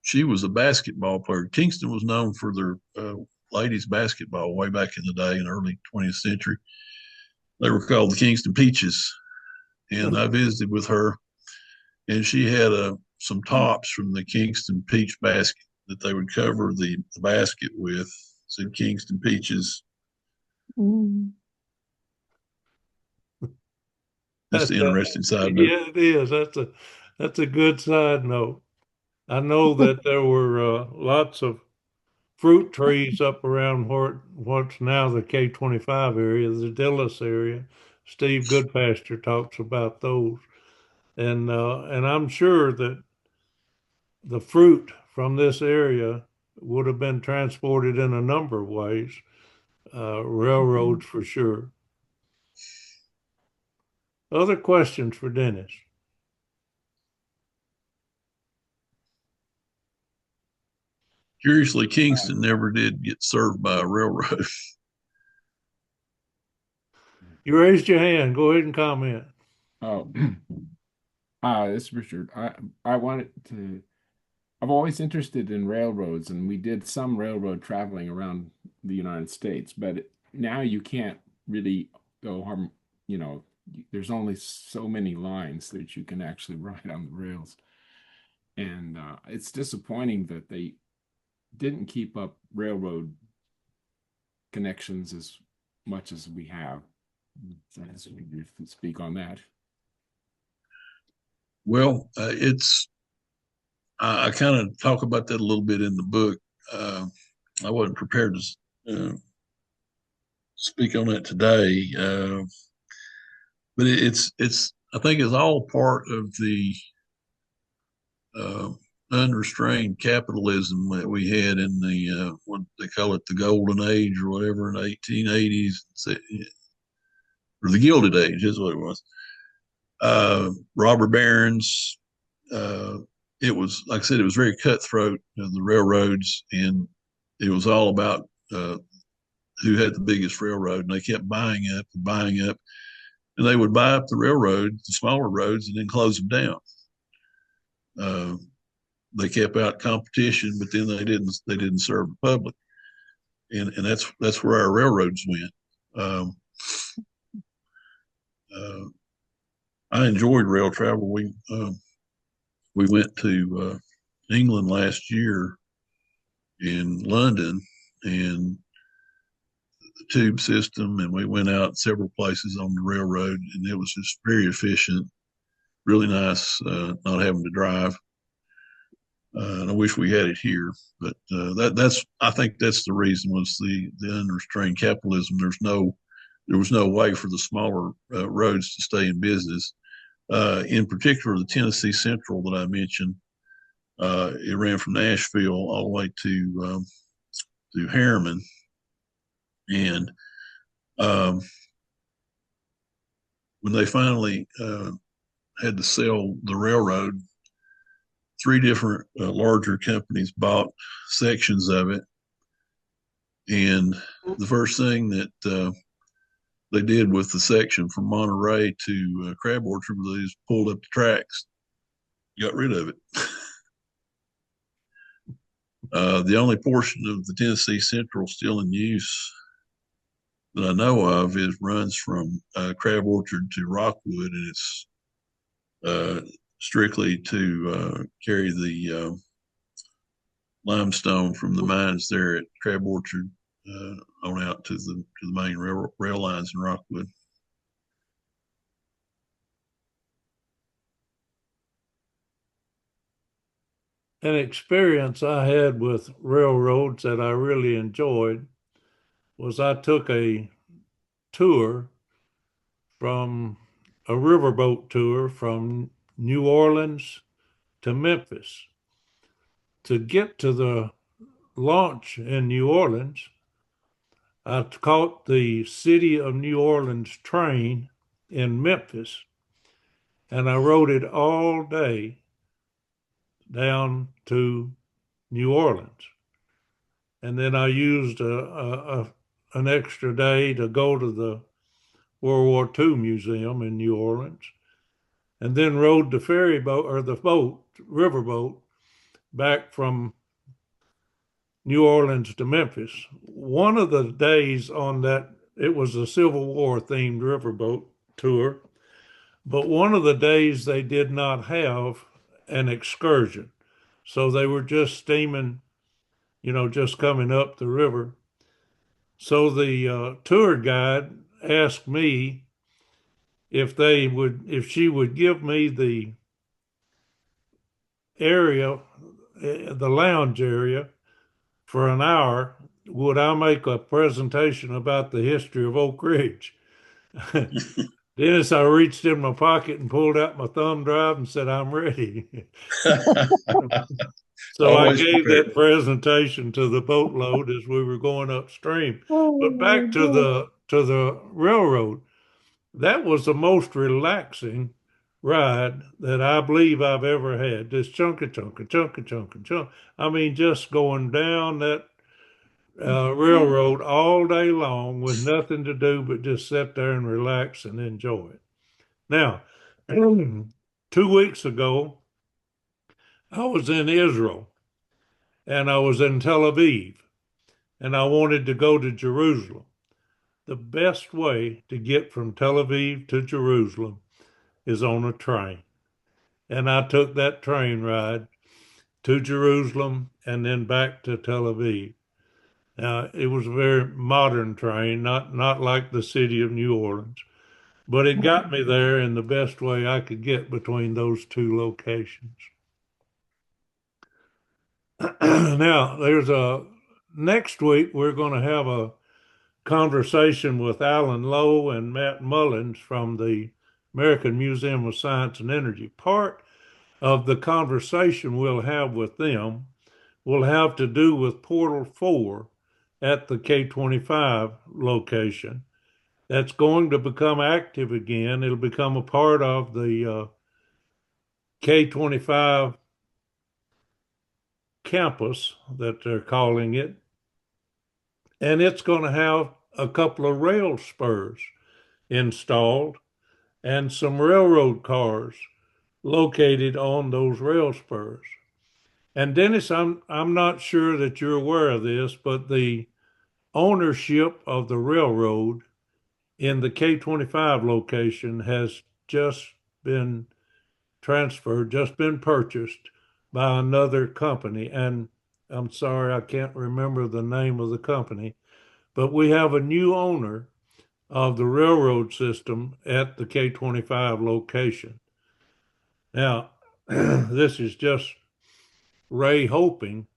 S2: she was a basketball player. Kingston was known for their ladies basketball way back in the day in the early 20th century. They were called the Kingston Peaches, and I visited with her, and she had some tops from the Kingston Peach basket that they would cover the basket with. Said Kingston Peaches.
S3: Mm.
S2: Just an interesting side note.
S1: Yeah, it is. That's a good side note. I know that there were lots of fruit trees up around what's now the K-25 area, the Dillis area. Steve Goodpasture talks about those, and I'm sure that the fruit from this area would have been transported in a number of ways, railroads for sure. Other questions for Dennis?
S2: Curiously, Kingston never did get served by a railroad.
S1: You raised your hand. Go ahead and comment.
S4: Oh, this is Richard. I wanted to. I'm always interested in railroads, and we did some railroad traveling around the United States, but now you can't really go, there's only so many lines that you can actually ride on the rails. And it's disappointing that they didn't keep up railroad connections as much as we have. So you speak on that.
S2: Well, I kind of talk about that a little bit in the book. I wasn't prepared to speak on that today, but it's I think it's all part of the uh, unrestrained capitalism that we had in the what they call it, the golden age or whatever, in the 1880s, or the gilded age is what it was. Robber barons. Uh, it was, like I said, it was very cutthroat, the railroads, and it was all about who had the biggest railroad, and they kept buying up and buying up, and they would buy up the railroad, the smaller roads, and then close them down. Uh, they kept out competition, but then they didn't serve the public, and that's where our railroads went. Uh, I enjoyed rail travel. We went to England last year in London, and the tube system, and we went out several places on the railroad, and it was just very efficient, really nice, not having to drive. And I wish we had it here, but that's I think that's the reason, was the unrestrained capitalism. There was no way for the smaller roads to stay in business. In particular, the Tennessee Central that I mentioned, it ran from Nashville all the way to Harriman, and when they finally had to sell the railroad, three different larger companies bought sections of it. And the first thing that they did with the section from Monterey to Crab Orchard was they just pulled up the tracks, got rid of it. The only portion of the Tennessee Central still in use that I know of runs from Crab Orchard to Rockwood, and it's strictly to carry the limestone from the mines there at Crab Orchard on out to the main rail lines in Rockwood.
S1: An experience I had with railroads that I really enjoyed was I took a tour from a riverboat tour from New Orleans to Memphis. To get to the launch in New Orleans, I caught the City of New Orleans train in Memphis, and I rode it all day down to New Orleans. And then I used an extra day to go to the World War II Museum in New Orleans, and then rode the ferry boat or the riverboat, back from New Orleans to Memphis. One of the days on that, it was a Civil War themed riverboat tour, but one of the days they did not have an excursion. So they were just steaming, just coming up the river. So the tour guide asked me if she would give me the area, the lounge area, for an hour, would I make a presentation about the history of Oak Ridge? Dennis, I reached in my pocket and pulled out my thumb drive and said, I'm ready. So I
S2: Always
S1: gave
S2: prepared.
S1: that presentation to the boatload as we were going upstream. But
S3: Oh,
S1: back to
S3: boy.
S1: the railroad, that was the most relaxing ride that I believe I've ever had. Just chunka chunka chunka chunka chunk. I mean, just going down that railroad all day long with nothing to do but just sit there and relax and enjoy it. Now, 2 weeks ago, I was in Israel and I was in Tel Aviv and I wanted to go to Jerusalem. the best way to get from Tel Aviv to Jerusalem is on a train. And I took that train ride to Jerusalem and then back to Tel Aviv. Now, it was a very modern train, not like the city of New Orleans, but it got me there in the best way I could get between those two locations. Now, next week, we're going to have a conversation with Alan Lowe and Matt Mullins from the American Museum of Science and Energy. Part of the conversation we'll have with them will have to do with Portal 4 at the K25 location. That's going to become active again. It'll become a part of the K25 campus that they're calling it. And it's going to have a couple of rail spurs installed and some railroad cars located on those rail spurs. And Dennis, I'm not sure that you're aware of this, but the ownership of the railroad in the K25 location has just been transferred, just been purchased by another company. And I'm sorry, I can't remember the name of the company, but we have a new owner of the railroad system at the K25 location. Now, this is just Ray hoping,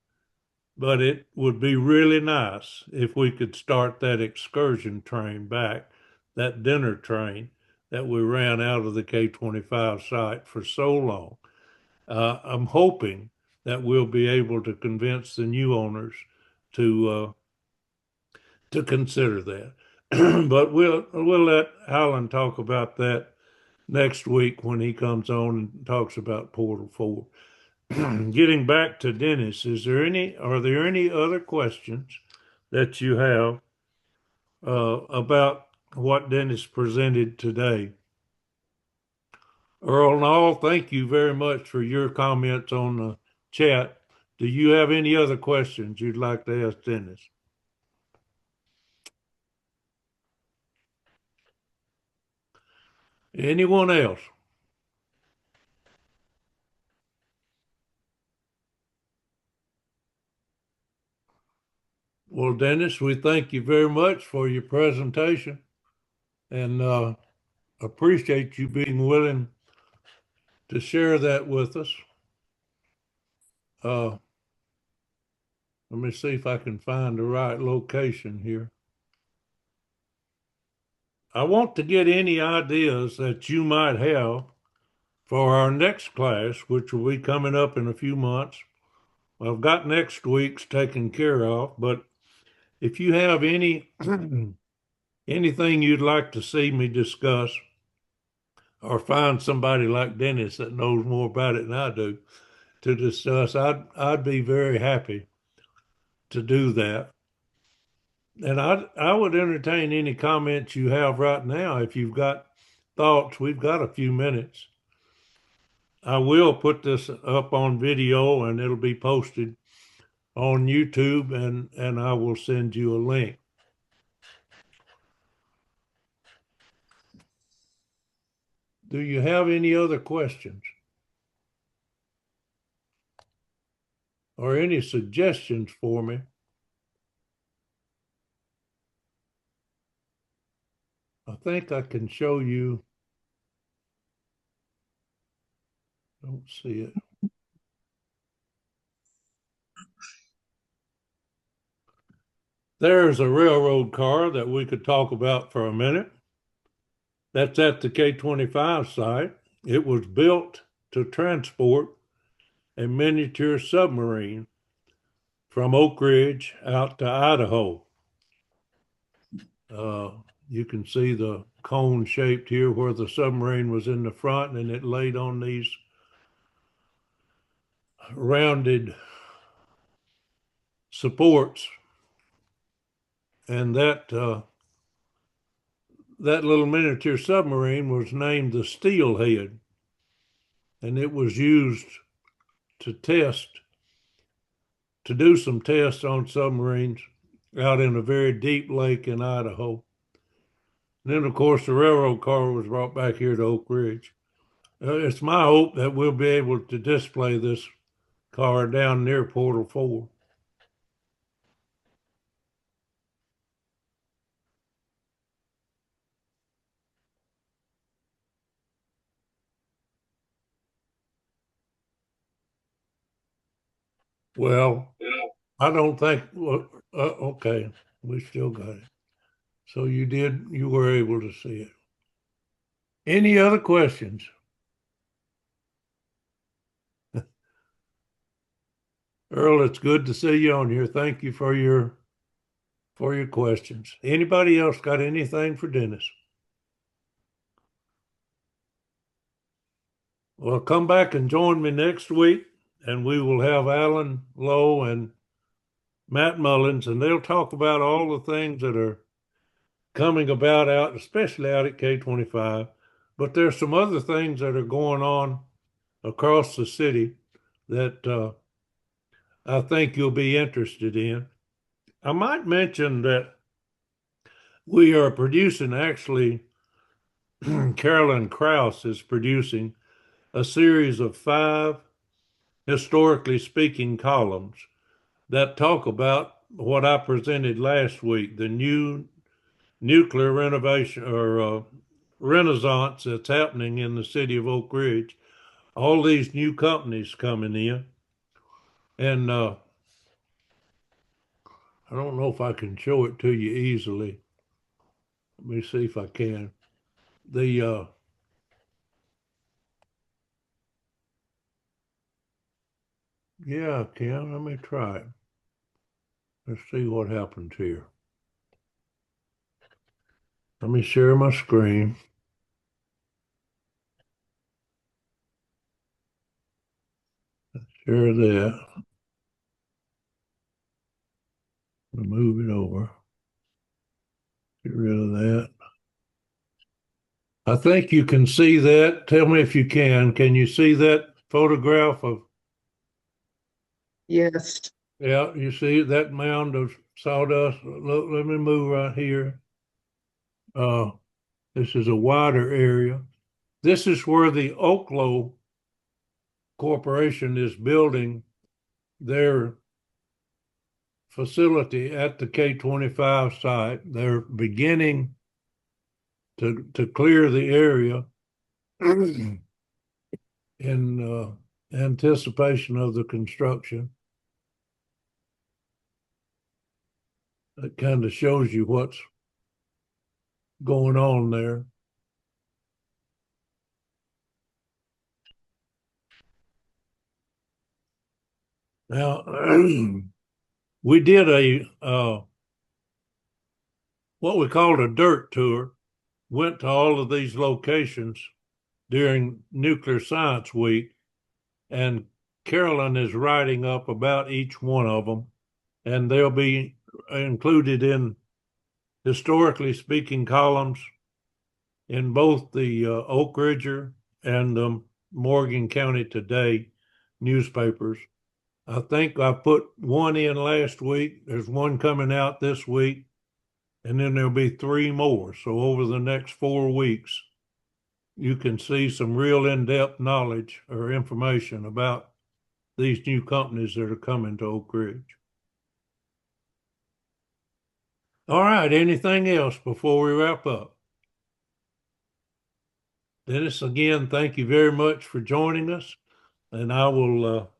S1: but it would be really nice if we could start that excursion train back, that dinner train that we ran out of the K25 site for so long. I'm hoping that we'll be able to convince the new owners to consider that. But we'll let Alan talk about that next week when he comes on and talks about Portal 4. Getting back to Dennis, are there any other questions that you have about what Dennis presented today? Earl and all, thank you very much for your comments on the chat. Do you have any other questions you'd like to ask Dennis? Anyone else? Well, Dennis, we thank you very much for your presentation and appreciate you being willing to share that with us. Let me see if I can find the right location here. I want to get any ideas that you might have for our next class, which will be coming up in a few months. I've got next week's taken care of, but if you have anything you'd like to see me discuss, or find somebody like Dennis that knows more about it than I do to discuss, I'd be very happy to do that. And I would entertain any comments you have right now. If you've got thoughts, we've got a few minutes. I will put this up on video and it'll be posted on YouTube, and I will send you a link. Do you have any other questions? Or any suggestions for me? I think I can show you. Don't see it. There's a railroad car that we could talk about for a minute. That's at the K25 site. It was built to transport a miniature submarine from Oak Ridge out to Idaho. You can see the cone shaped here where the submarine was in the front, and it laid on these rounded supports. And that little miniature submarine was named the Steelhead, and it was used to do some tests on submarines out in a very deep lake in Idaho. And then, of course, the railroad car was brought back here to Oak Ridge. It's my hope that we'll be able to display this car down near Portal 4. Well, I don't think, well, okay, we still got it. So you were able to see it. Any other questions? Earl, it's good to see you on here. Thank you for your questions. Anybody else got anything for Dennis? Well, come back and join me next week, and we will have Alan Lowe and Matt Mullins, and they'll talk about all the things that are coming about out, especially out at K25. But there's some other things that are going on across the city that I think you'll be interested in. I might mention that we are producing, actually, Carolyn Krause is producing a series of 5 historically speaking columns that talk about what I presented last week, the new nuclear renovation or renaissance that's happening in the city of Oak Ridge. All these new companies coming in. And I don't know if I can show it to you easily. Let me see if I can. The yeah, I can. Let me try it. Let's see what happens here. Let me share my screen. Share that. Move it over. Get rid of that. I think you can see that. Tell me if you can. Can you see that photograph of?
S5: Yes.
S1: Yeah, you see that mound of sawdust. Look, let me move right here. This is a wider area. This is where the Oklo Corporation is building their facility at the K25 site. They're beginning to clear the area in anticipation of the construction. That kind of shows you what's going on there. Now, we did a what we called a dirt tour, went to all of these locations during Nuclear Science Week, and Carolyn is writing up about each one of them, and they'll be included in historically speaking columns in both the Oak Ridger and the Morgan County Today newspapers. I think I put one in last week. There's one coming out this week, and then there'll be 3 more. So over the next 4 weeks, you can see some real in-depth knowledge or information about these new companies that are coming to Oak Ridge. All right, anything else before we wrap up? Dennis, again, thank you very much for joining us, and I'll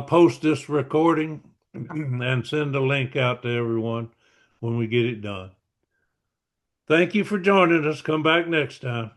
S1: post this recording and send a link out to everyone when we get it done. Thank you for joining us. Come back next time.